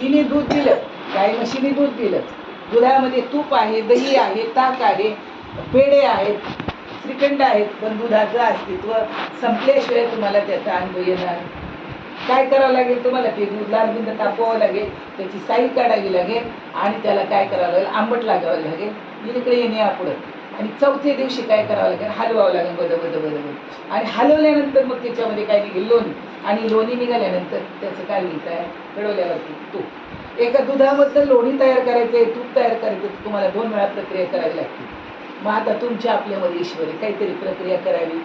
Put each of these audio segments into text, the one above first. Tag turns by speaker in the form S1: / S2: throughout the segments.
S1: तिने दूध दिलं, गाई म्हशीने दूध दिलं, दुधामध्ये तूप आहे, दही आहे, ताक आहे, पेढे आहेत, श्रीखंड आहेत, पण दुधाचं अस्तित्व संपल्याशिवाय तुम्हाला त्याचा अनुभव येणार. काय करावं लागेल तुम्हाला? ते दूध लालबुंद तापवावं लागेल, त्याची साई काढावी लागेल आणि त्याला काय करावं लागेल? आंबट लागावं लागेल, इकडे येणे पुढं. आणि चौथ्या दिवशी काय करावं लागेल? हलवावं लागेल बद बद बद बद. आणि हलवल्यानंतर मग त्याच्यामध्ये काय निघेल? लोणी. आणि लोणी निघाल्यानंतर त्याचं काय निघतंय? घडवल्यावरती तूप. एका दुधामधलं लोणी तयार करायचं आहे, तूप तयार करायचं आहे, तुम्हाला 2 वेळा प्रक्रिया करावी लागते. मग आता तुमच्या आपल्यामध्ये ईश्वरी काहीतरी प्रक्रिया करावी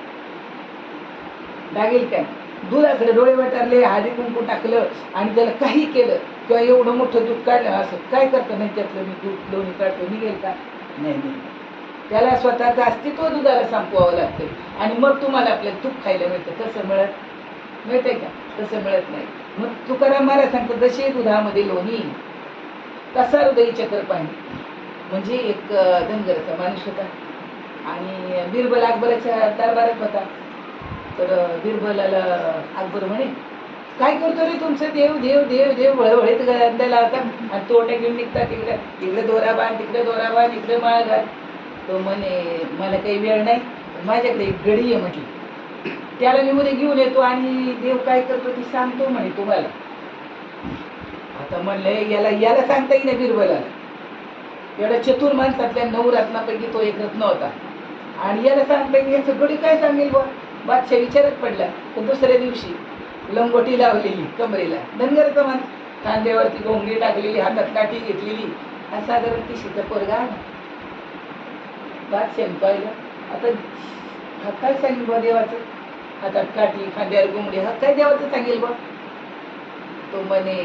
S1: लागेल काय? दुधाकडे डोळे वाटारले, हळदी कुंकू टाकलं आणि त्याला काही केलं किंवा एवढं मोठं दूध काढलं, असं काय करतं? नाही त्यातलं मी दूध लोणी काढतो, निघेल का? नाही. त्याला स्वतःचं अस्तित्व दुधाला संपवावं लागतं आणि मग तुम्हाला आपल्याला तूप खायला मिळतं. तसं मिळतंय का? तसं मिळत नाही. मग तुकाराम महाराज सांगतो, जसे दुधामध्ये लोणी तसा हृदयी चक्र पाणी. म्हणजे एक धनगरचा माणूस होता आणि बिरबल अकबराच्या दरबारात होता. तर बिरबलाला अकबर म्हणे, काय करतो रे तुमचं? देव देव देव देव वळवळीत गळ्याला होता आणि तोंडे घेऊन निघतात, इकडे दोरा बांध, तिकडे दोरा बांध, इकडे माळ घाल. तो म्हणे, मला काही वेळ नाही, माझ्याकडे एक गडी आहे म्हटली, त्याला मी उद्या घेऊन येतो आणि देव काय करतो ती सांगतो म्हणे तुम्हाला. आता म्हणलं याला सांगता येईल ना बिरबलाला, एवढ्या चतुर माणसातल्या 9 रत्नापैकी तो एक रत्न होता आणि याला सांगता येईल, याचं गडी काय सांगेल बा? बादशाह विचारत पडला. तर दुसऱ्या दिवशी लंगोटी लावलेली कमरेला, धनगरचा माणूस, खांद्यावरती घोंगडी टाकलेली, हातात काठी घेतलेली, साधारण 30चा पोरगा. बादशाह पाहिलं, आता हा काय सांगेल बा देवाचं? हातात काठी, खांद्यावर घोंगडी, हा काय देवाचं सांगेल बा? तो म्हणे,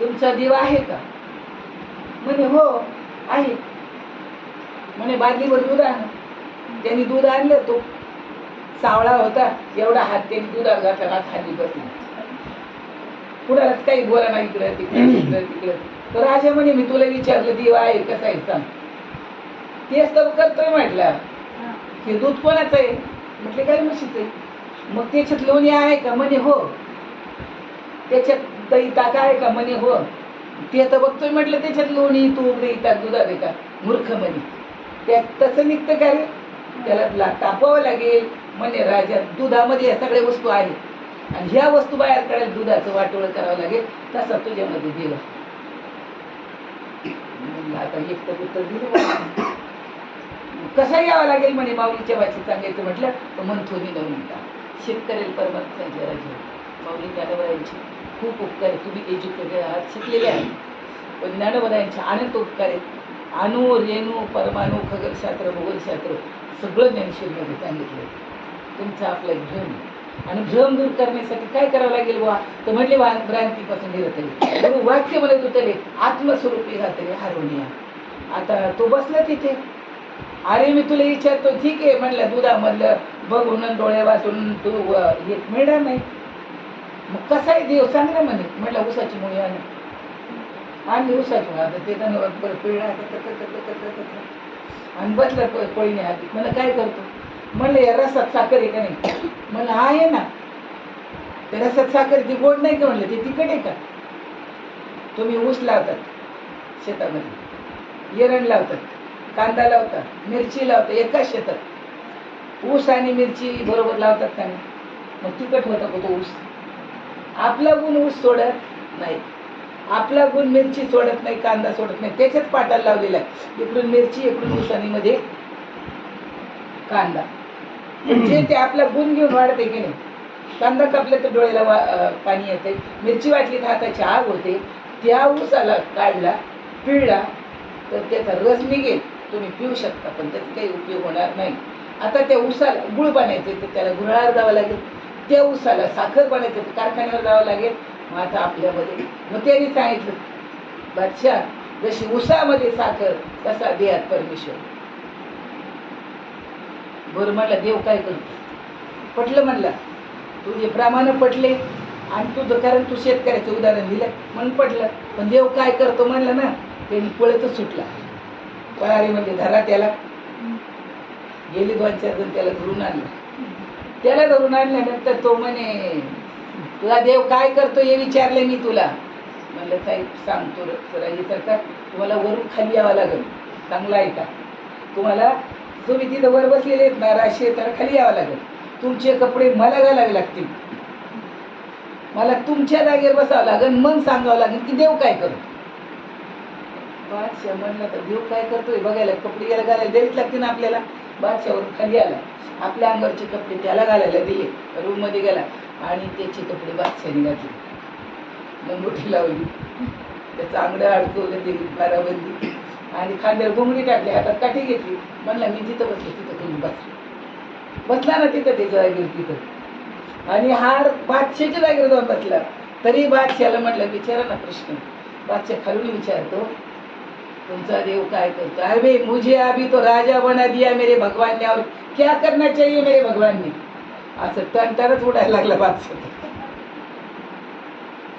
S1: तुमचा देव आहे का? म्हणे, हो आहे. म्हणे, बादलीवर दूध आण. त्यांनी दूध आणलं, तो सावळा होता, एवढा हात त्यांनी दुधात घातला, खाली बसला, कुणालाच काही बोला नाही, इकडं तिकडं. तर राजा म्हणे, मी तुला विचारलं देव आहे कसा आहे सांग. तेच तर करतोय म्हटलं. हे दूध कोणाचं आहे? म्हटले काय म्हशीचं आहे. मग त्याच्यात लोणी आहे का? म्हणे हो. त्याच्यात दही ताक आहे का? म्हणे हो. ते तर बघतोय म्हटलं, त्याच्यात लोणी तूप दही ताक दुधात आहे का? मूर्ख म्हणे. त्यात तसं निघतं का रे? त्याला तापवावं लागेल. म्हणे राजा, दुधामध्ये या सगळ्या वस्तू आहेत आणि ह्या वस्तू बाहेर काढायला दुधाचं वाटोळं करावं लागेल, तसा तुझ्यामध्ये दिला. आता एक तर उत्तर दिलं. कसा यावं लागेल म्हणे, माऊलीच्या भाषेत सांगायचं म्हटलं तर मंथोनी न म्हणता शेतकऱ्याला परमात्मा सांगितलं. राजा माऊली ज्ञानोबरायांचे खूप उपकार आहे, तुम्ही एज्युकेटेड आहात, शिकलेले आहेत, पण ज्ञानोबरायांचे अनंत उपकार आहेत. अणु रेणू परमाणू खगोलशास्त्र भूगोलशास्त्र सगळं ज्ञानेश्वरीमध्ये सांगितलं. तुमचा आपला भ्रम आणि भ्रम दूर करण्यासाठी काय करावं लागेल बा? तर म्हणले भ्रांतीपासून निरतले. गुरु वाक्य म्हणत होते, आत्मस्वरूपी राहते हारोनिया. आता तो बसला तिथे. अरे मी तुला विचारतो, ठीक आहे म्हणलं, दुधामधलं बघून डोळे वाचून तू एक मिळणार नाही. मग कसा आहे देव सांग ना म्हणे. म्हटलं उसाची मुळी आणि उसाची मुळी. आता ते त्यानं पिळा आणि बसलं पळीने हाती. म्हणलं काय करतो? म्हणलं या रसात साखर आहे का नाही? म्हणलं आहे ना. त्या रसात साखर ती गोड नाही का? म्हणलं ते तिखट आहे का? तुम्ही ऊस लावतात शेतामध्ये, एरण लावतात, कांदा लावतात, मिरची लावतात, एकाच शेतात ऊस आणि मिरची बरोबर लावतात का नाही? मग तिखट होता का तो ऊस? आपला गुण ऊस सोडत नाही, आपला गुण मिरची सोडत नाही, कांदा सोडत नाही, त्याच्यात पाटाला लावलेला आहे. इकडून मिरची, इकडून ऊस आणि मध्ये कांदा. जे ते आपला गुण घेऊन वाढते की नाही. कांदा कापले तर डोळ्याला पाणी येते, मिरची वाटली तर हाताची आग होते. त्या ऊसाला काढला, पिळला तर त्याचा रस निघेल, तुम्ही पिऊ शकता, पण त्याचा काही उपयोग होणार नाही. आता त्या ऊसाला गुळ बनायचं तर त्याला गुळावर जावं लागेल, त्या ऊसाला साखर बनायचं तर कारखान्यावर जावं लागेल. मग आता आपल्यामध्ये मग त्यांनी सांगितलं, बादशाह जशी ऊसामध्ये साखर तसा देहात परमेश्वर. बरं म्हणलं, देव काय करतो? पटलं म्हणला, तुझे प्रमाण पटले आणि तुझं, कारण तू शेतकऱ्याचं उदाहरण दिलं म्हणून पटलं. पण देव काय करतो म्हणलं ना, त्यांनी पळतच सुटला. पळाली म्हणजे धरा त्याला. गेली 2-4 जण त्याला धरून आणलं. त्याला धरून आणल्यानंतर तो म्हणे, तुला देव काय करतो हे विचारले मी तुला. म्हणलं साहेब सांगतो सराई सरकार, तुम्हाला वरून खाली यावं लागेल. चांगला आहे का? तुम्हाला तुम्ही तिथं वर बसलेले आहेत ना राशी, तर खाली यावं लागेल. तुमचे कपडे मला घालावे लागतील, मला तुमच्या जागेवर बसावं लागेल, मग सांगावं लागेल की देव काय करतो. बादशाह म्हणलं तर देव काय करतोय बघायला, कपडे याला घालायला द्यावीच लागते ना आपल्याला. बादशाहवर खाली आला, आपल्या अंगावरचे कपडे त्याला घालायला दिले, रूम मध्ये गेला आणि त्याचे कपडे बादशाहने घातले, लंगोटी लावली, त्याचं आंगडं अडकवलं, ते बाराबंदी आणि खांद्यावर घुंगडी टाकली, हातात काठी घेतली. म्हणला मी जिथं बसलो तिथं तुम्ही बसला ना, तिथं त्याच्या जागेवर तिथं. आणि हार बादशाहच्या जागेवर जाऊन बसला. तरी बादशाहला म्हटलं विचारा ना प्रश्न. बादशाह खालून विचारतो, तुमचा देव काय करतो? अरे मुझे अभी तो राजा बना दिया मेरे भगवान ने, और क्या करना चाहिए मेरे भगवान ने. असं टनटनच उडायला लागला बादशाह.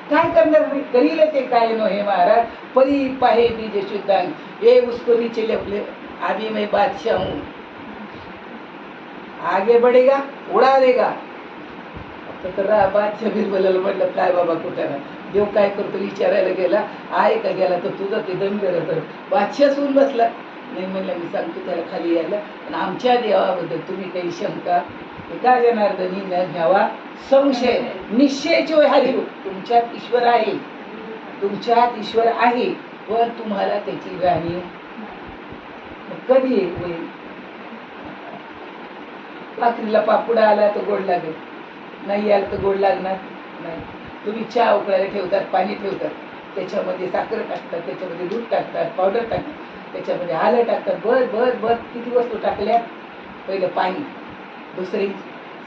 S1: काय करणार करील ते काय नो हे महाराज, परी पाहे बीजे शुद्धांग, ये उसको नीचे ले, अभी मैं बादशाह हूँ, आगे बढ़ेगा उड़ा देगा. तर बादशाह बिरबलाला म्हटलं काय बाबा कुठं ना, देव काय करतो विचारायला गेला, आहे का गेला तर तुझं ते दम करत. बादशाह सून बसला. नाही म्हणलं मी सांगतो त्याला खाली यायला, पण आमच्या देवाबद्दल तुम्ही काही शंका का जनार्दनी न घ्यावा संशय, निश्चयच हरिव. तुमच्यात ईश्वर आहे, तुमच्यात ईश्वर आहे, पण तुम्हाला त्याची जाणीव कधी होईल. भाकरीला पापुडा आला तर गोड लागेल, नाही आलं तर गोड लागणार नाही. तुम्ही चहा उकळायला ठेवतात, पाणी ठेवतात, त्याच्यामध्ये साखर टाकतात, त्याच्यामध्ये दूध टाकतात, पावडर टाकतात, त्याच्यामध्ये आलं टाकतात, बस बस बस किती वस्तू टाकल्या. पहिलं पाणी, दुसरी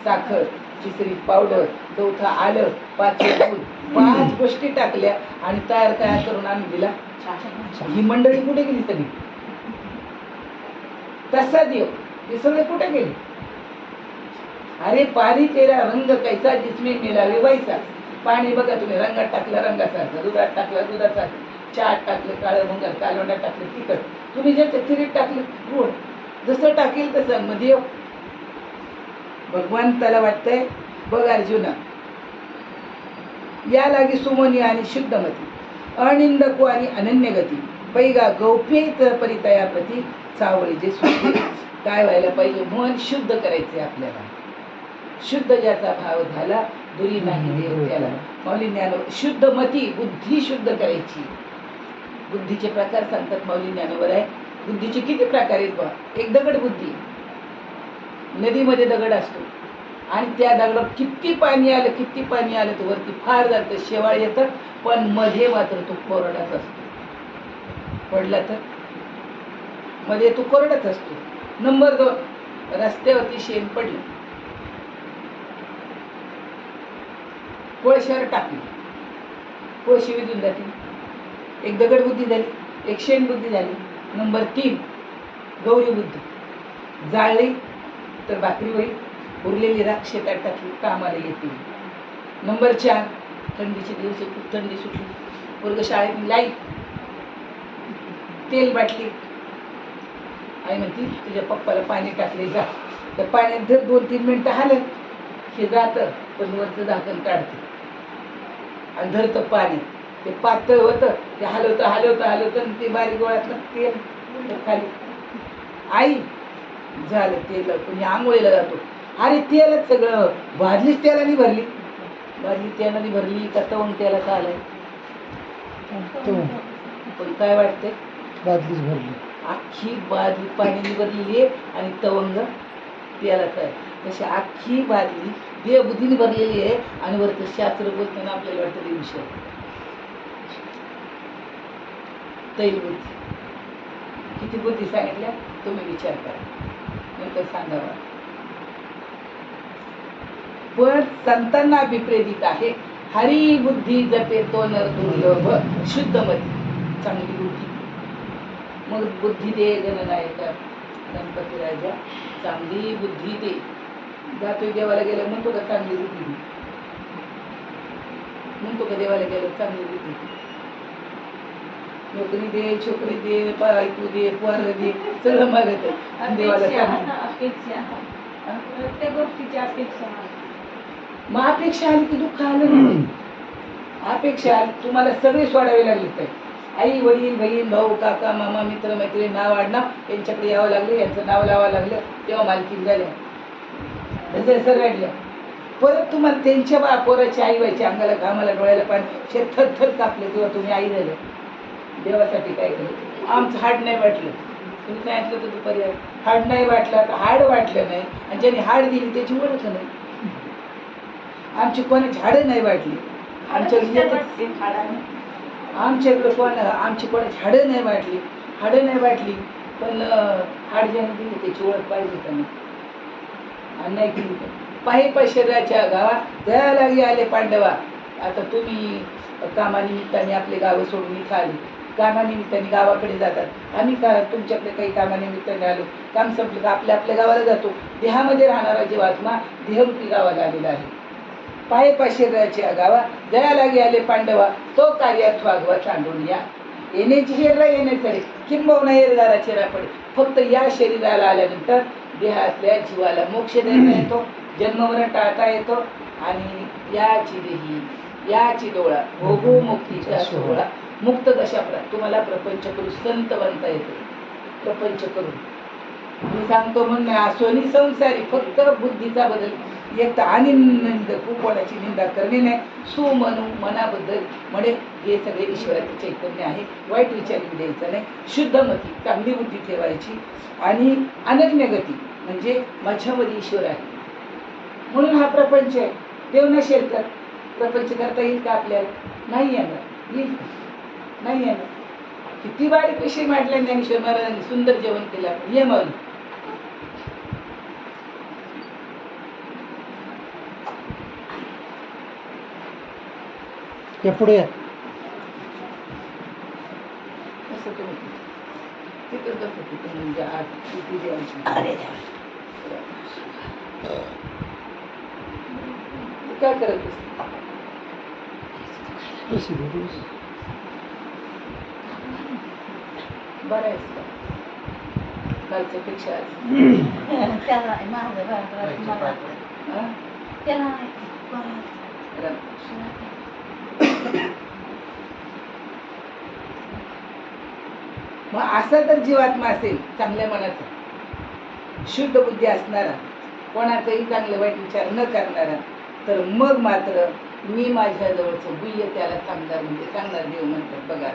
S1: साखर, तिसरी पावडर, चौथा आलं, पाचवी दूध, 5 गोष्टी टाकल्या आणि तयार करून आणून दिला. ही मंडळी कुठे गेली सगळी? तसा देव हे सगळे कुठे गेले? अरे पाणी तेरा रंग कैसा जिसमें मिलावे वैसा. पाणी बघा तुम्ही, रंगात टाकलं रंगासारखं, दुधात टाकलं दुधासारखं, चहात टाकलं काळं भंगार, कालवण्यात टाकलं तिखट, तुम्ही जे खिरीत टाकलं गोड, जसं टाकेल तसं मध्ये. भगवंताला वाटतंय बघ अर्जुना, या लागी सुमनी आणि शुद्धमती, अनिंदको आणि अनन्यगती, पैगा गौप्यित परितया प्रती चावळी. जे शुद्ध काय व्हायला पाहिजे, मन शुद्ध करायचे आपल्याला. शुद्ध ज्याचा भाव झाला दुरी नाही देव त्याला. माऊली ज्ञान शुद्ध मती, बुद्धी शुद्ध करायची. बुद्धीचे प्रकार सांगतात माऊली ज्ञानोबर आहे. बुद्धीचे किती प्रकार आहेत बा. एक दगड बुद्धी, नदीमध्ये दगड असतो आणि त्या दगडावर किती पाणी आलं तर वरती फार जातं, शेवाळ येतं, पण मध्ये मात्र तो कोरडाच असतो. पडला तर मध्ये तो कोरडाच असतो. नंबर 2, रस्त्यावरती शेण पडलं, कोळशावर टाकली, कोळशी विजून जाते. एक दगड बुद्धी झाली, एक शेण बुद्धी झाली. नंबर 3, गौरी बुद्धी, जाळली तर भाकरी होईल, उरलेली राख शेतात टाकली कामाला येते. नंबर 4, थंडीचे दिवस, खूप थंडी सुटली, वर्ग शाळेत लाईट, तेल बाटली, आई म्हणती तुझ्या पप्पाला पाणी टाकले जा. त्या पाण्यात जर 2-3 मिनिटं हलत हे जातं, पण वरचं झाकण काढते आणि धरतं पाणी. ते पातळ होतं, ते हलवतं आणि ते बारीक गोळ्यातलं तेल खाली. आई झालं तेल, कोणी आंघोळीला जातो, अरे तेलच सगळं, भाजलीच तेलाने भरली, का तवंग तेलात आलंय. पण काय वाटतंय, बादलीच भरली, अख्खी बादली पाण्याने भरलेली आहे आणि तवंग तेलात आहे. तशी अख्खी बादली देवबुद्धीने भरलेली आहे आणि वरचं शास्त्र बोलताना आपल्याला वाटतं विषय तैलबुद्धी. किती बुद्धी सांगितल्या तुम्ही विचार करा, नंतर सांगावा. पण संतांना विप्रेरित आहे, हरी बुद्धी जपे तो नर दुर्लभ, शुद्धमती, चांगली बुद्धी. मग बुद्धी दे गणनायका गणपती राजा, चांगली बुद्धी दे. जातोय देवाला गेलं म्हणतो का चांगली बुद्धी दे, म्हणतो का देवाला गेलं चांगली बुद्धी दे. नोकरी दे, छोकरी दे, बायको दे, पोरं दे, सगळं मागत आणि देवाला
S2: प्रत्येक गोष्टीची अपेक्षा.
S1: मग अपेक्षा आली की दुःख आलं नाही. अपेक्षा आली तुम्हाला सगळे सोडावे लागले तर आई वडील बहीण भाऊ काका मामा मित्र मैत्रीण नाव आडनाव यांच्याकडे यावं लागले, यांचं नाव लावावं लागलं, तेव्हा मालकीन झाल्या सगळ्या. परत तुम्हाला त्यांच्या पोराची आई व्हायची, अंगाला घामाला डोळ्याला पाणी थर कापले तेव्हा तुम्ही आई झाले. देवासाठी काय केलं? आमचं हाड नाही वाटलं. तुम्ही सांगितलं तर दुपारी हाड नाही वाटलं, तर हाड वाटलं नाही, आणि ज्यांनी हाड दिली त्याची ओळख नाही. आमची कोणाची हाडं नाही वाटली, आमच्याकडे आमची कोणाची हाडं नाही वाटली, पण हाड ज्याने दिली त्याची ओळख पाहिजे का नाही? आणि नाही केली पाही शरीराच्या गावात द्यायला आले पांडवा. आता तुम्ही कामानिमित्ताने आपले गावं सोडून इथं आले, कामानिमित्ताने गावाकडे जातात. आम्ही तुमच्याकडे काही कामानिमित्ताने आलो, काम संपलं का आपल्या गावाला जातो. देहामध्ये राहणारा जीवात्मा देहरूपी गावाला आलेला आहे. पाय शरीराच्या गावा दयाला आले पांडवा, तो कार्यार्थ वागवा चांडून या. येण्याची शरीरा येण्याकडे किंबहुना येरदारा चेहरा पडे. फक्त या शरीराला आल्यानंतर देहातल्या जीवाला मोक्ष देता येतो, जन्मवरण टाळता येतो, आणि याची देही याची डोळा भोगू मुक्तीचा सोहळा मुक्त दशा तुम्हाला प्रपंच करू संत बनता येतो. प्रपंच करून मी सांगतो म्हणून सोनी संसारी फक्त बुद्धीचा बदल. एक तर आनंद कोणाची निंदा करणे नाही, सुमनू मनाबद्दल म्हणे हे सगळे ईश्वराचे चैतन्य आहे. वाईट विचार द्यायचा नाही, शुद्ध मती चांगली बुद्धी ठेवायची, आणि अनन्य गती म्हणजे माझ्यामध्ये ईश्वर आहे म्हणून हा प्रपंच आहे. देव नसेल तर प्रपंच करता येईल का आपल्याला? नाही येणार. येईल नाही येणार. किती बारीक विषय मांडला ज्ञानेश्वर महाराजांनी, सुंदर जेवण केलं. ये माऊली
S2: या पुढे या.
S1: असं तुम्ही तिथं बसत तिथं म्हणजे आज किती देवांची काय करत
S2: बस इथे, बस.
S1: बरं आहेस का? कालच्या पेक्षा मग असा तर जीवात्मा असेल चांगल्या मनाचा, शुद्ध बुद्धी असणारा, कोणाचाही चांगलं वाईट विचार न करणारा, तर मग मात्र मी माझ्या जवळचं गुह्य त्याला सांगणार, म्हणजे सांगणार देव म्हणतात बघा.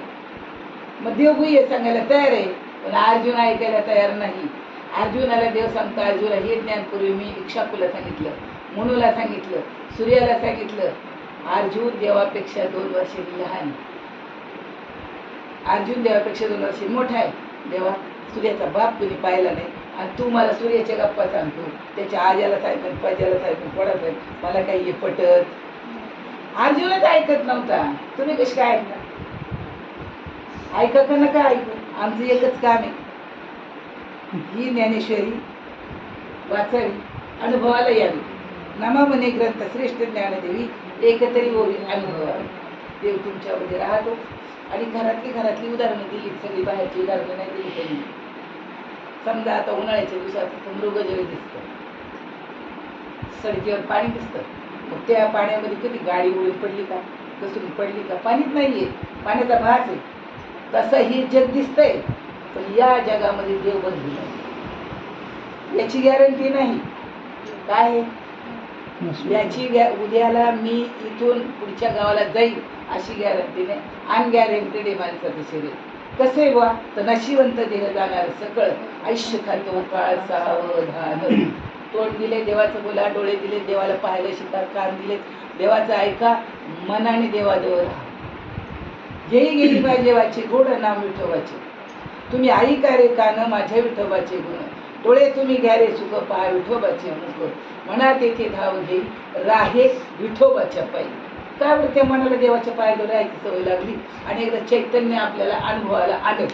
S1: मग देव गुह्य सांगायला तयार आहे, पण अर्जुन ऐकायला तयार नाही. अर्जुनाला देव सांगतो, अर्जुना हे ज्ञान पूर्वी मी इक्षाकुला सांगितलं, मनुला सांगितलं, सूर्याला सांगितलं. अर्जुन देवापेक्षा 2 वर्षांनी लहान, अर्जुन देवापेक्षा 2 वर्षांनी मोठा आहे. देवा सूर्याचा बाप कुणी पाहिला नाही, आणि तू मला सूर्याच्या गप्पा सांगतो, त्याच्या आज्याला साहेब पाज्याला साहेब कोणा साहेब, मला काही हे पटत. अर्जुनच ऐकत नव्हता, तुम्ही कशी काय ऐकणार? ऐका का नका ऐकू, आमचं एकच काम आहे, ही ज्ञानेश्वरी वाचावी, अनुभवाला यावी. नमा म्हणे ग्रंथ श्रेष्ठ ज्ञानदेवी, एकतरी ओवी अनुभवावी. देव तुमच्यामध्ये राहतो. आणि घरातली उदाहरणं दिली, सगळी बाहेरची उदाहरणं नाही दिली त्यांनी. समजा आता उन्हाळ्याच्या दिवसात मृगजळ दिसतं, सडकीवर पाणी दिसतं, मग त्या पाण्यामध्ये कधी गाडी उडून पडली का, घसरून पडली का? पाणीच नाहीये, पाण्याचा भास आहे. तसं ही जग दिसतंय, पण या जगामध्ये देव बंधू नाही, याची गॅरंटी नाही. काय याची उद्याला मी इथून पुढच्या गावाला जाईल अशी गॅरंटी नाही. अनगॅरंटेड आहे माणसाचं शरीर. कसं आहे बा, तर नशिवंत देह जाणार सकळ, आयुष्य खातो काळ सावधान. तोंड दिले देवाचं बोला, डोळे दिले देवाला पाहायला शिका, कान दिले देवाचं ऐका, मनाने देवाजवळ राहा. जेही गेली पाहिजे वाचे गोड नाम विठोबाचे. तुम्ही ऐका रे कान माझ्या विठोबाचे गुण, डोळे तुम्ही घ्या रे सुख पहा विठोबाचे मुख, मनात येथे धाव घेई राहे विठोबाच्या पायी. काय बरं त्या मनाला देवाच्या पायाला राहायची सवय लागली, आणि एकदा चैतन्य आपल्याला अनुभवाला आलं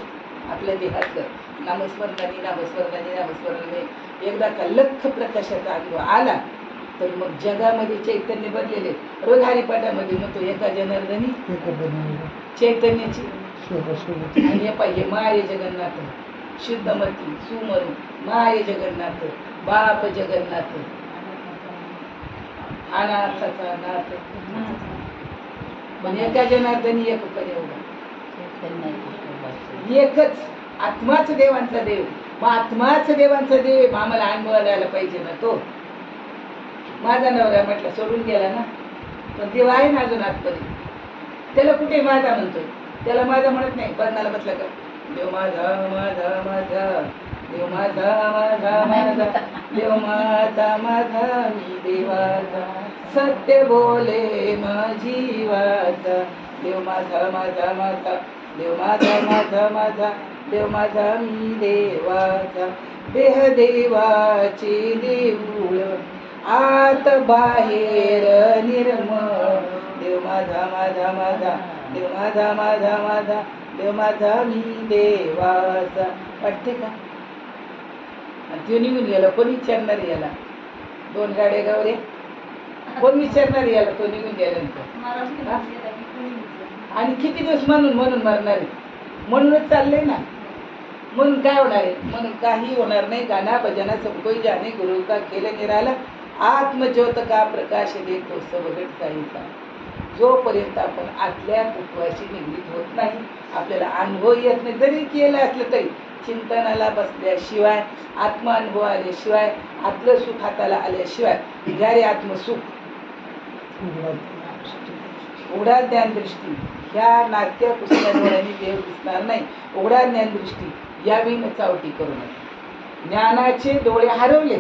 S1: आपल्या देहातलं. नामस्मरणाने एकदा का लख प्रकाशाचा अनुभव आला, तर मग जगामध्ये चैतन्य बनलेले. रोज हरिपाठामध्ये म्हणतो एका जनार्दनी चैतन्याची, आणि हे पाहिजे माये जगन्नाथ, शुद्धमती सुमरू माये जगन्नाथ, बाप जगन्नाथ. अनाथाचा नाथ पण एका जनार्दनी एक पण एवढा एकच आत्माच देवांचा देव. मग आत्माच देवांचा देव आम्हाला अनुभवायला यायला पाहिजे ना. तो माझा नवरा म्हटलं सोडून गेला ना, पण देव आहे ना अजून आतपर्यंत. त्याला कुठे माझा म्हणतोय, त्याला माझा म्हणत नाही. बंधाला बसला का देव माझा माझा माझा, देव माझा माझा माझा, देव माझा माझा मी देवाचा, सत्य बोले माझी वाचा, देव माझा माझा माझा, देव माझा माझा माझा, देव माझा मी देवाचा, देह देवाचे देऊळ, आत बाहेर निर्मळ, देव माझा माझा माझा, देव माझा माझा माझा, देव माझा मी देवाचा. वाटते का? आणि तो निघून गेला. कोणी विचारणार याला? 2 गाड्या गावरे, कोण विचारणार याला? तो निघून गेल्यानंतर. आणि किती दिवस म्हणून म्हणून मरणार आहे? म्हणूनच चाललंय ना. म्हणून काय होणार आहे? म्हणून काही होणार नाही. गाना भजना सब कोई जाने, गुरु का खेल निराला, आत्मज्योत का प्रकाश देखो सब घट काहीचा. जोपर्यंत आपण आतल्या तत्वाशी निगडीत होत नाही, आपल्याला अनुभव येत नाही. जरी केलं असलं तरी चिंतनाला बसल्याशिवाय, आत्मा अनुभव आल्याशिवाय, आतलं सुख हाताला आल्याशिवाय, घ्यारे आत्मसुख, उघडा ज्ञानदृष्टी, ह्या नाट्य पुसल्या डोळ्यांनी देव दिसणार नाही. उघडा ज्ञानदृष्टी यावी न चावटी करू नये. ज्ञानाचे डोळे हरवले.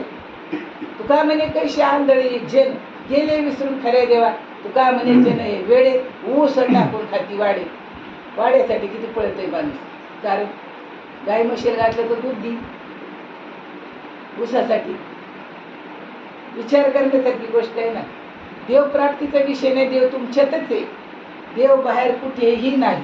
S1: तुका म्हणे कैसे आंधळे जन गेले विसरून खरे देवा. तुका म्हणे जन हे वेडे ऊस टाकून खाती वाडे. वाड्यासाठी किती पळतोय माणूस. कारण गाय म्हशीला घातलं तर दूध दी. ऊसासाठी विचार करण्यासारखी गोष्ट आहे ना. देव प्राप्तीचा विषय नाही. देव तुमच्यातच आहे. देव बाहेर कुठेही नाही.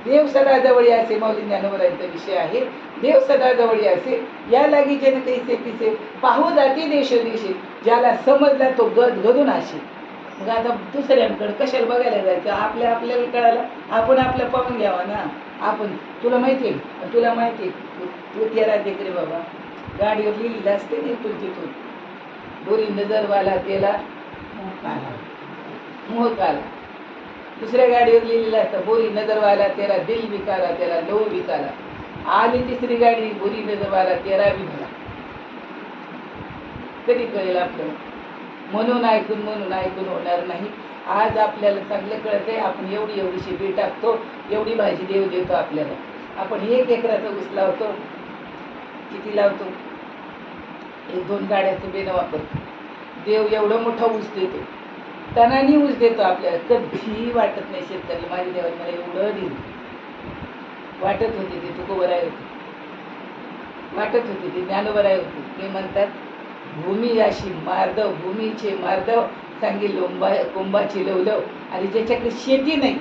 S1: देव सदा जवळी असे माऊली ज्ञानोबरांचा विषय आहे. देव सदा जवळी असे या लागी जन कैसे पिसे पाहू जाती देशोदेशी. ज्याला समजला तो गदगदून असे. मग आता दुसऱ्यांकडे कशाला बघायला जायचं? आपल्याला कळायला आपण आपलं पाहून घ्यावा ना. आपण तुला माहिती आहे, तुला माहिती आहे, तू त्या राज्य रे बाबा. गाडीवर लिहिलेलं असते नाही तू तिथून बोरी नजरवाला त्याला मोह काला. दुसऱ्या गाडीवर लिहिलेलं असतं बोरी नजरवाला तेरा दिल विकाला, त्याला लो विकाला. आली तिसरी गाडी बोरी नजरवाला तेरा विकाला. कधी कळेल आपल्याला? म्हणून ऐकून होणार नाही. आज आपल्याला चांगलं कळत आहे. आपण एवढी एवढीशी बी टाकतो, एवढी भाजी देव देतो आपल्याला. आपण 1 एकराचा ऊस लावतो. किती लावतो? 1-2 गाड्याचं बेनं वापरतो. देव एवढं मोठा ऊस देतो. तणानी ऊस देतो आपल्याला. कधीही वाटत नाही शेतकरी माझ्या देवाने मला एवढं दिलं. वाटत होते ते तुकोबराय होते, वाटत होते ते ज्ञानोबराय होते. ते म्हणतात भूमी अशी मार्दव, भूमीचे मार्दव सांगी कोंबाची लवलव. आणि ज्याच्याकडे शेती नाही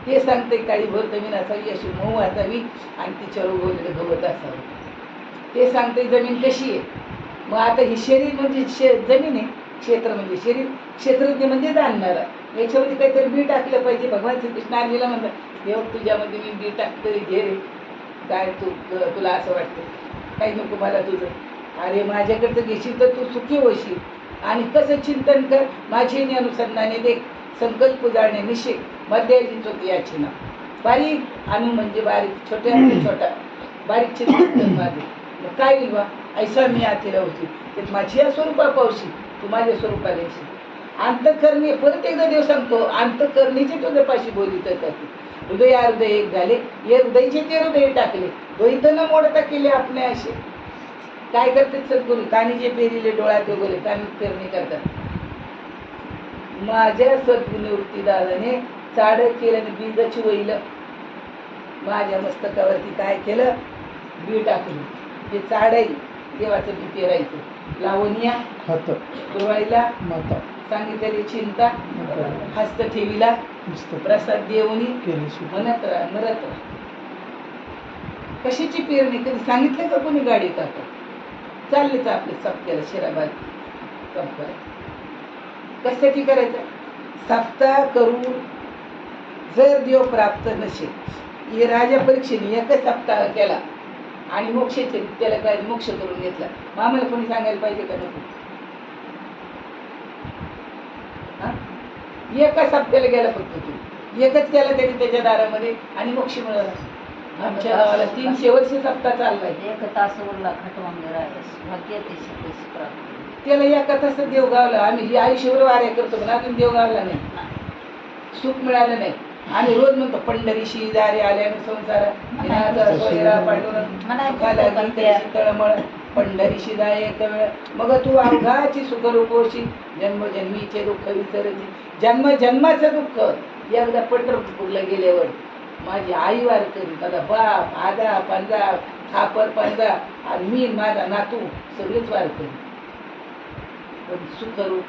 S1: ते सांगते काळी भर जमीन असावी, अशी मऊ असावी आणि तिच्यावर उगवलेलं गवत असावं. ते सांगते जमीन कशी आहे. मग आता ही शरीर म्हणजे जमीन आहे, क्षेत्र म्हणजे शरीर, क्षेत्रज्ञ म्हणजे जाणणारा. याच्यामध्ये काहीतरी बी टाकलं पाहिजे. भगवान श्रीकृष्ण आलेला म्हणतात देव तुझ्यामध्ये मी बी टाकतोय, घे रे. काय तुला असं वाटतं? काही नको मला तुझं. अरे माझ्याकडचं घेशील तर तू सुखी होशील. आणि कसं चिंतन कर, माझी अनुसंधाने देख, संकल्प जाणे निश्चित मध्याची चोती याची ना. बारीक अनु म्हणजे बारीक, छोट्या छोटा बारीक चिंतन माझे. मग काय होईल बा? ऐसा मी आतीला होती ते माझी या स्वरूपा पावशी, तू माझ्या स्वरूपाला येशील. अंतकरणी परत एकदा देव सांगतो, अंतकरणीचे तुझ्या पाशी बोलित असते. हृदय हृदय एक झाले, हे हृदयचे ते हृदय टाकले, द्वैत न मोडता केले आपले असे. काय करतात सद्गुरू? कानी जे पेरिले डोळ्यात वगैरे कानी पेरणी करतात. माझ्या सद्गुणवृत्ती दादाने चाड केलं आणि बीजच वैलं. माझ्या मस्तकावरती काय केलं? बी टाकली. ते चाडही देवाचं बी पेरायचं. लावणीया पुरवायला माता सांगितलेली चिंता, हस्त ठेवीला प्रसाद देऊनी म्हणत राहा, मरत राहा. कशाची पेरणी? कधी सांगितलं का कोणी? गाडी टाकत चाललेच आपले सप्त्याला शिराबाद संपाय. कशासाठी करायचं? सप्ताह करून जर देव प्राप्त नसेल, हे राजा परीक्षेने एकच सप्ताह केला आणि मोक्षाचे त्याला काय मोक्ष करून घेतला. मग आम्हाला कोणी सांगायला पाहिजे का? नको. एकाच हप्त्याला गेला फक्त तू, एकच केला त्यांनी त्याच्या दारामध्ये आणि मोक्ष मिळाला. आमच्या गावाला 300 वर्षच हप्ता चाललाय.
S2: एक तास उरला खटवांगे राहिस भाग्य त्याची पैसे प्राप्त.
S1: त्याला एका तासात देव गावला. आम्ही ही आयुष्यभर वाऱ्या करतो पण अजून देव गावला नाही, सुख मिळालं नाही. आणि रोज म्हणतो पंढरीशी दारे आल्याने संसार तळमळ पंढरीशी जाय एक वेळ मग तू अवघाची सुख रूपोशी जन्मजन्मीचे दुःख विसरची. जन्मजन्माचं दुःख एकदा पंढरपूरला गेल्यावर माझी आई वार करी, माझा बाप आजा पंजा खापर पंजा आणि मी माझा नातू सगळेच वार करी. पण सुखरूप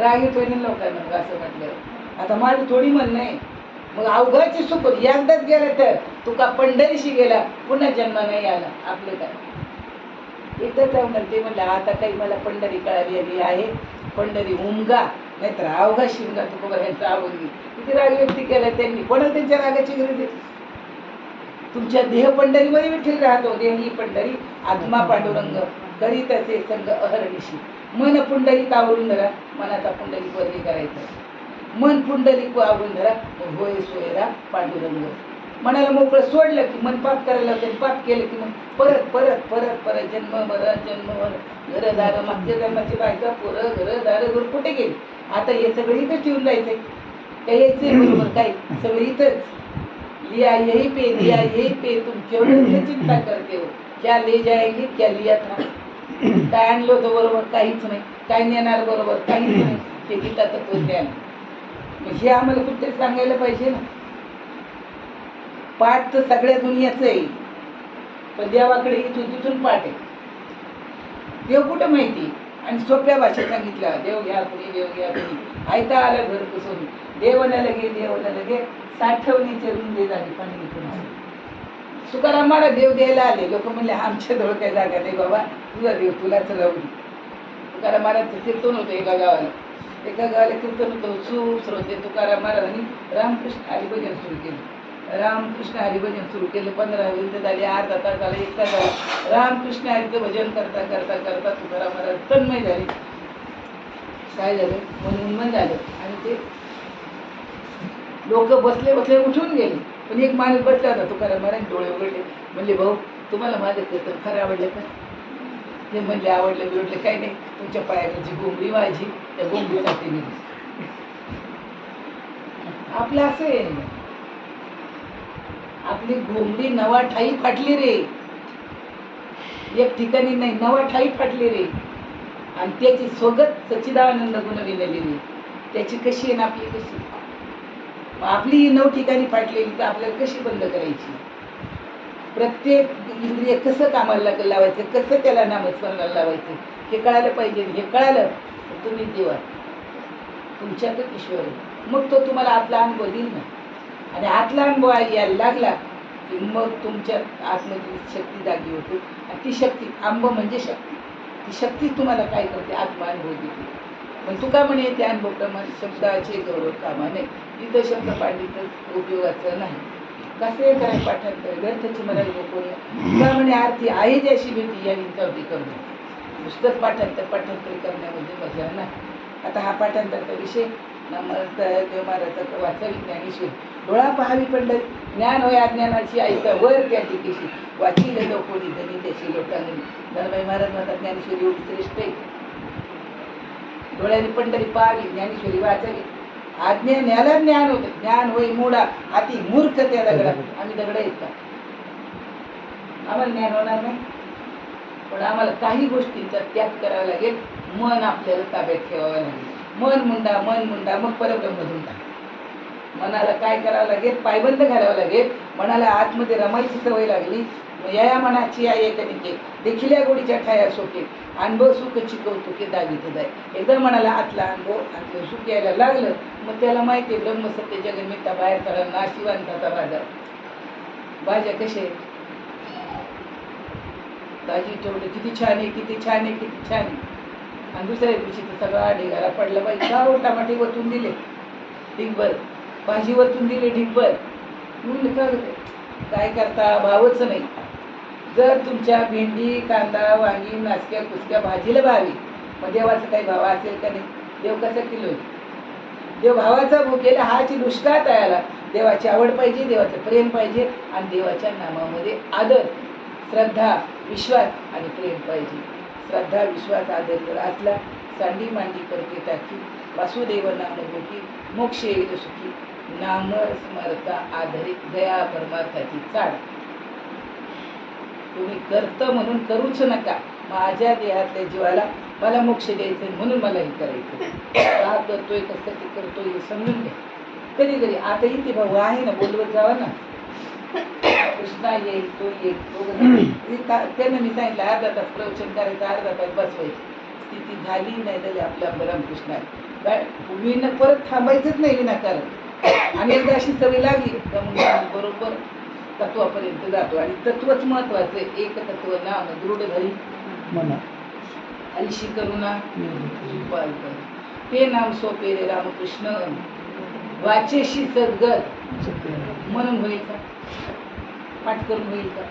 S1: राग येतोय ना लोकांना असं म्हटलं. आता माझं थोडी म्हणणं आहे. मग अवघाची सुख एकदाच गेलं तर तुका पंढरीशी गेला पुन्हा जन्म नाही आला. आपलं काय एकदाच म्हणलं. ते म्हणलं आता काही मला पंढरी कळाली आहे, पंढरी उमगा नाहीतर अवघा शिमगा तुकोबा यांचा आवडली. किती राग व्यक्त केला त्यांनी. कोणाला त्यांच्या रागाची गरज आहे? तुमच्या देह पंढरीमध्ये विठ्ठल राहतो. देह ही पंढरी आत्मा पांडुरंग करीत असे संग अहर्निशी. मन पुंडलिक आवरून धरा, मनाचा पुंडलिक वर्णी करायचं. मन पुंडलिक आवरून धरा, होय सोयरा पांडुरंग. मनाला मोकळं सोडलं की मन पाप करायला लावतं. पाप केलं की मग परत परत परत परत जन्म मरण घरदार मागच्या जन्माची बायका पोरं घरदार घर कुठे गेली. आता हे सगळं इथंच ठेवून जायचंय. काय यायचंय बरोबर काय सगळं इथंच. लिया यही पे तुम केवढं चिंता करते हो. क्या ले जाएंगे क्या लिया था. काय आणलं होतं बरोबर काहीच नाही. काय नेणार बरोबर काहीच नाही. ते गीता तत्वज्ञान हे आम्हाला कुठतरी सांगायला पाहिजे ना. पाठ तर सगळ्या दुनियाचं आहे पण देवाकडे इथून तिथून पाठ आहे. देव कुठं माहिती आणि सोप्या भाषेत सांगितलं. देव घ्या कुणी देव घ्या कुणी ऐका आलं घर पुसून देवाला लगे साठवणीचे रुंदे झाली पाणी निघून आले. तुकारामाला देव द्यायला आले. लोक म्हणले आमच्या जवळ काही जागा नाही बाबा, तुझा देव तुलाच राहू दे. तुकाराम महाराज कीर्तन होतं एका गावाला कीर्तन होतं. सुश्रोते तुकाराम महाराजांनी रामकृष्ण हरिभजन सुरू केलं. रामकृष्ण हरिभजन सुरू केलं. 15 मिनिटं झाली, अर्धा तास झाला, 1 तास झाला. रामकृष्ण हरीचं भजन करता करता करता तुकाराम महाराज तन्मय झाले. काय झालं मन झालं आणि ते लोक बसले बसले उठून गेले. पण एक माणूस बसला होता. तुकाराम महाराज डोळे उघडले. म्हणले भाऊ तुम्हाला माझं कीर्तन खरं आवडलं का. ते म्हणले आवडलं बिवडलं काही नाही. तुमच्या पायाची घोंगडी माझी त्या घोंगडीसाठी मी आपलं असं आहे. आपली घोंगडी नवा ठाई फाटली रे. एक ठिकाणी नाही, नवा ठाई फाटली रे. आणि त्याची स्वगत सच्चिदानंद गुण विनली रे. त्याची कशी आहे ना आपली कशी. आपली 9 ठिकाणी फाटलेली तर आपल्याला कशी बंद करायची. प्रत्येक इंद्रिय कसं कामाला लावायचं, कसं त्याला नामस्मरणाला लावायचं हे कळायला पाहिजे. हे कळालं तुम्ही देवा तुमच्यातच ईश्वर आहे. मग तो तुम्हाला आतला अनुभव देईल ना. आणि आतला अनुभव यायला लागला की मग तुमच्या आतमध्ये शक्ती जागी होते. आणि ती शक्ती आंब म्हणजे शक्ती. ती शक्ती तुम्हाला काय करते आत्मा अनुभव देते. पण तू का म्हणे त्या अनुभव प्रमाणे शब्दाचे गौरव कामा नाही. तिथं शब्द पांडित उपयोगाचं नाही. कसे कराय पाठांतर ग्रंथाची मला कोणी का म्हणे आरती आहे ज्याशी भीती या विंचावती करणं. नुसतंच पाठांतर करण्यामध्ये मजा नाही. आता हा पाठांतरचा विषय देव महाराजाचा वाचावी ज्ञानेश्वर डोळा पहावी पंढरी ज्ञान होय अज्ञानाची ऐका वर त्या टिकेशी वाची लो कोणी धनी त्याची लोटांगणी. धनबाई महाराज म्हणतात ज्ञानेश्वरी एवढी श्रेष्ठ आहे. डोळ्याने पंढरी पाहावी ज्ञानेश्वरी वाचावी. आज्ञा न्याला ज्ञान होतं. ज्ञान होय मोडा अति मूर्ख त्या दगडा. आम्ही दगड येत का आम्हाला ज्ञान होणार नाही. पण आम्हाला काही गोष्टींचा त्याग करावा लागेल. मन आपल्याला ताब्यात ठेवावं लागेल. मन मुंडा मग परब्रह्म धुंडा. मनाला काय करावं लागेल पायबंद घालावं लागेल. मनाला आतमध्ये रमायची सवय लागली. या मनाची या एकनिके देखील गोडीच्या ठाया सोके अनुभव सुख चिकवतो दागीत जाय. एकदा मनाला आतला अनुभव आतलं सुख यायला लागलं मग त्याला माहिती आहे ब्रह्मसत्य जगन्मिता बाहेर काढा नाशिवांताचा बाजार. भाज्या कसे ताजी ठेवलं किती छान आहे किती छान आहे किती छान आहे. आणि दुसऱ्या दिवशी तर सगळा ढिगारा पडला पाहिजे. का टमाटे वतून दिले ढिगभर, भाजी वतून दिली ढिगभर. काय करता भावच नाही. जर तुमच्या भेंडी कांदा वांगी नाचक्या कुचक्या भाजीला भावी मग देवाचा काही भाव असेल का नाही. देव कसा किलो आहे? देव भावाचा भुकेला हाची दुष्काळ तयाला. देवाची आवड पाहिजे, देवाचं प्रेम पाहिजे आणि देवाच्या नामामध्ये आदर, श्रद्धा, विश्वास आणि प्रेम पाहिजे. श्रद्धा, विश्वास, आदर जर असला, सांडी मांडी करते टाकी, वासुदेव नाम भोगी, मोक्ष येईल सुखी, नाम स्मरता आधारित दया परमार्थाची चाड. तुम्ही करत म्हणून करूच नका. माझ्या देहातल्या जीवाला मला मोक्ष द्यायचं म्हणून मला हे करायचं. का करतोय, कशासाठी करतोय हे समजून घ्या. कधी कधी आता इथे भाऊ आहे ना, बोलवत जावा ना, कृष्णा येईल, तो येईल, त्यांना मी सांगितलं अर्धा तास प्रवचन करायचं, अर्धा तास बसवायचं. स्थिती झाली नाही झाली आपल्या रामकृष्ण विना परत थांबायचंच नाही विनाकारण. आणि एकदा अशी सवय लागली तर मग बरोबर तत्वापर्यंत जातो. आणि तत्वच महत्वाचं आहे. एक तत्व नाम दृढ धरी
S3: म्हणा
S1: अलशी करुणा ते नाम सोपे रे रामकृष्ण, वाचेशी सद्गत म्हणून होईल का? पाठ करून होईल का?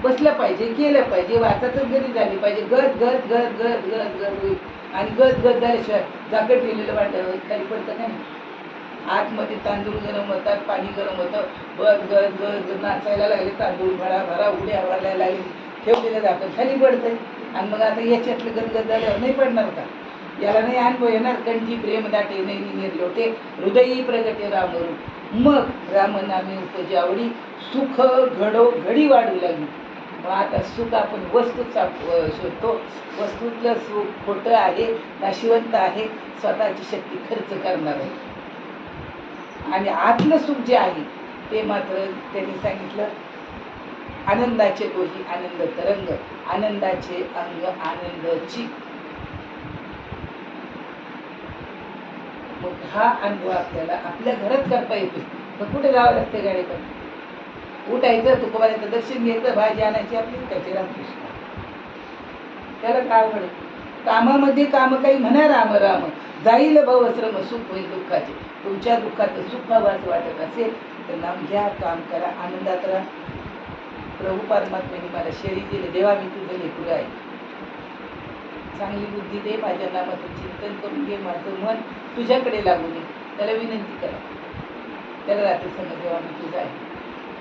S1: बसलं पाहिजे, केलं पाहिजे, वाचाचं जरी झाली पाहिजे. गद गद गद गद गद गद होईल. आणि गद गद झाल्याशिवाय जाकट ठेवलेलं वाटलं खाली पडतं का नाही? आतमध्ये तांदूळ गरम होतात, पाणी गरम होतं, गद गद गद नाचायला लागले, तांदूळ भरा भरा उड्या भरायला लागले, ठेवलेलं जातं खाली पडतंय. आणि मग आता याच्यातलं गदगद झाल्यावर नाही पडणार का? याला नाही अनुभव येणार. कंठी प्रेम दाटे नाही निर्लोटे, हृदयी प्रगटे रामरू. मग रामनामी उपजे आवडी, सुख घडो घडी वाढू लागली. मग आता सुख आपण वस्तूच शोधतो. वस्तूतलं सुख खोटं आहे, नाशिवंत आहे, स्वतःची शक्ती खर्च करणार आहे. आणि आतलं सुख जे आहे ते मात्र त्यांनी सांगितलं, आनंदाचे डोही आनंद तरंग, आनंदाचे अंग आनंदाची. मग हा अनुभव आपल्याला आपल्या घरात करता येतो. तर कुठे जावं लागते गाडीकडे? उठायचं, तुकोबाऱ्याचं दर्शन घ्यायचं, भाजी आणायची आपली, त्याचे रामकृष्ण. त्याला काय आवड? कामामध्ये काम काही म्हणा राम राम, जाईल भवश्रम सुख होईल दुःखाचे. तुमच्या दुःखाचं सुख व्हावं वाटत असेल तर नाम घ्या, काम करा, आनंदात राहा. प्रभू परमात्म्याने मला शरीर दिले, देवा मी तुझं लेकरू आहे, चांगली बुद्धी दे, माझ्या नामाचं चिंतन करून घे, माझं मन तुझ्याकडे लागू नये. त्याला विनंती करा. त्याला रात्री सांगा, देवा मी तुझा आहे.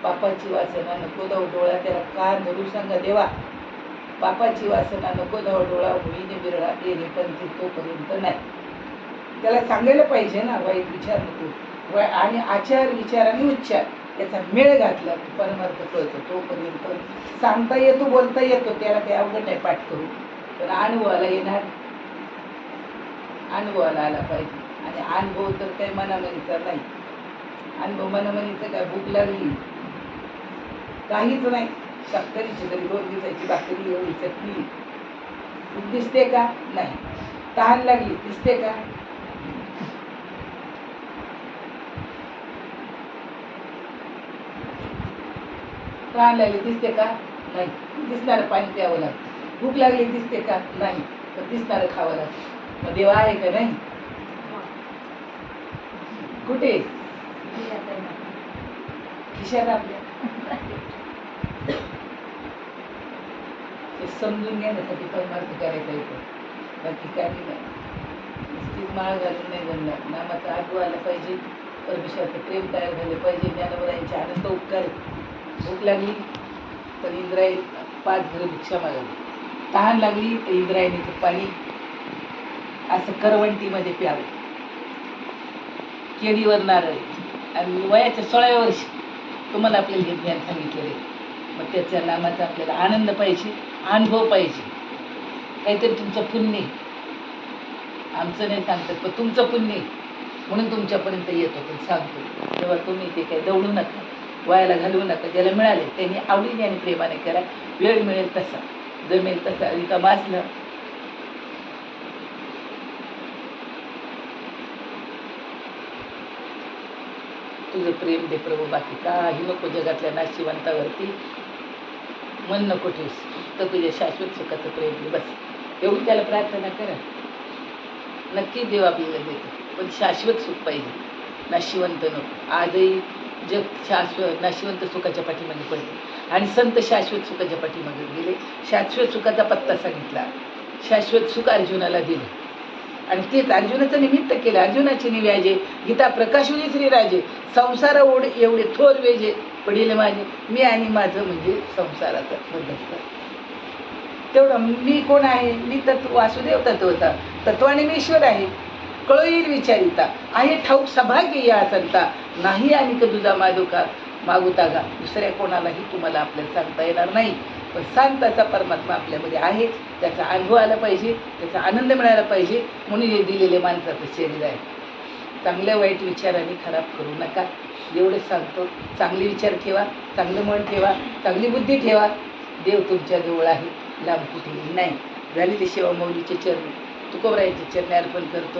S1: पापाची वासना नको धाव डोळा, त्याला कान धरून सांगा, देवा पापाची वासना नको धाव डोळा, होईने बिरळा येणे पण तोपर्यंत नाही. त्याला सांगायला पाहिजे ना, वाईट विचार नको. आणि आचार विचार आणि उच्चार याचा मेळ घातला की परमार्थ कळतो. तोपर्यंत सांगता येतो, बोलता येतो, त्याला काही अवघड नाही पाठ करू. पण अनुभवाला येणार, अनुभवाला आला पाहिजे. आणि अनुभव तर काही मनामनीचा नाही. अनुभव मनामनीचं काय? भूक लागली काहीच नाही, साखरीची तरी 2 दिवसाची भाकरी, एवढी चटणी, भूक दिसते का? नाही. तहान लागली दिसते का? तहान लागली दिसते का? नाही. दिसणारं पाणी प्यावं लागतं. भूक लागली दिसते का? नाही. तर दिसणारं खावं लागतं. मग देवा आहे का नाही? कुठे? खिशात आपल्या. ते समजून घेण्यासाठी परमार्थ करायचा येतो, बाकी काही नाही. नुसतीच माळ घालून नाही जमणार. नामाचा अनुभव आला पाहिजे, परमेश्वराचं प्रेम तयार झालं पाहिजे, ज्ञानोबरायांचे आनंद उपकार. भूक लागली तर इंद्रायणी 5 घरं भिक्षा मागवली. तहान लागली तर इंद्रायणीचं पाणी असं करवंटीमध्ये प्यावं. केळीवर नारळ. आणि वयाच्या 16व्या वर्षी तुम्हाला आपल्याला हे ज्ञान सांगितलेलं आहे. मग त्याच्या नामाचा आपल्याला आनंद पाहिजे, अनुभव पाहिजे. काहीतरी तुमचं पुण्य, आमचं नाही सांगतात पण तुमचं पुण्य म्हणून तुमच्यापर्यंत येतो. पण सांगतो तेव्हा तुम्ही ते काही दौडू नका, वायाला घालवू नका. ज्याला मिळाले त्यांनी आवडीने आणि प्रेमाने करा. वेळ मिळेल तसा, जमेल तसा. रिकाम असलं तुझं प्रेम दे प्रभू, बाकी काही नको जगातल्या नाशिवंतावरती. मन नको ठेवूस, तर तुझ्या शाश्वत सुखाचं प्रेम दे, बस एवढी त्याला प्रार्थना करा. नक्की देव आपल्याला देतो, पण शाश्वत सुख पाहिजे, नाशिवंत नको. आजही जग शाश्वत नाशिवंत सुखाच्या पाठीमागे पडते आणि संत शाश्वत सुखाच्या पाठीमागे गेले. शाश्वत सुखाचा पत्ता सांगितला, शाश्वत सुख अर्जुनाला दिलं. आणि तेच अर्जुनाचं निमित्त केलं. अर्जुनाची निव्याजे गीता प्रकाशुनी श्रीराजे संसार ओढ एवढे थोर वेजे पडील माझे. मी आणि माझं म्हणजे संसाराचं बदलतं. तेवढं मी कोण आहे? मी तत्व वासुदेव तत्वता तत्वाने मी ईश्वर आहे. कळो येईल विचारिता आहे ठाऊक सभाग्य या संता नाही आणि तुझा माधुका मागुता गा. दुसऱ्या कोणालाही तुम्हाला आपल्याला सांगता येणार नाही, पण सांगताचा परमात्मा आपल्यामध्ये आहेच. त्याचा अनुभव आला पाहिजे, त्याचा आनंद मिळाला पाहिजे, म्हणून हे दिलेले माणसाचं शरीर आहे. चांगल्या वाईट विचारांनी खराब करू नका, एवढंच सांगतो. चांगले विचार ठेवा, चांगलं मन ठेवा, चांगली बुद्धी ठेवा. देव तुमच्या जवळ आहे, लांब कुठेही नाही. झाली ते सेवा मौलीचे चरणी तुकोबरायाचे चरणी अर्पण करतो.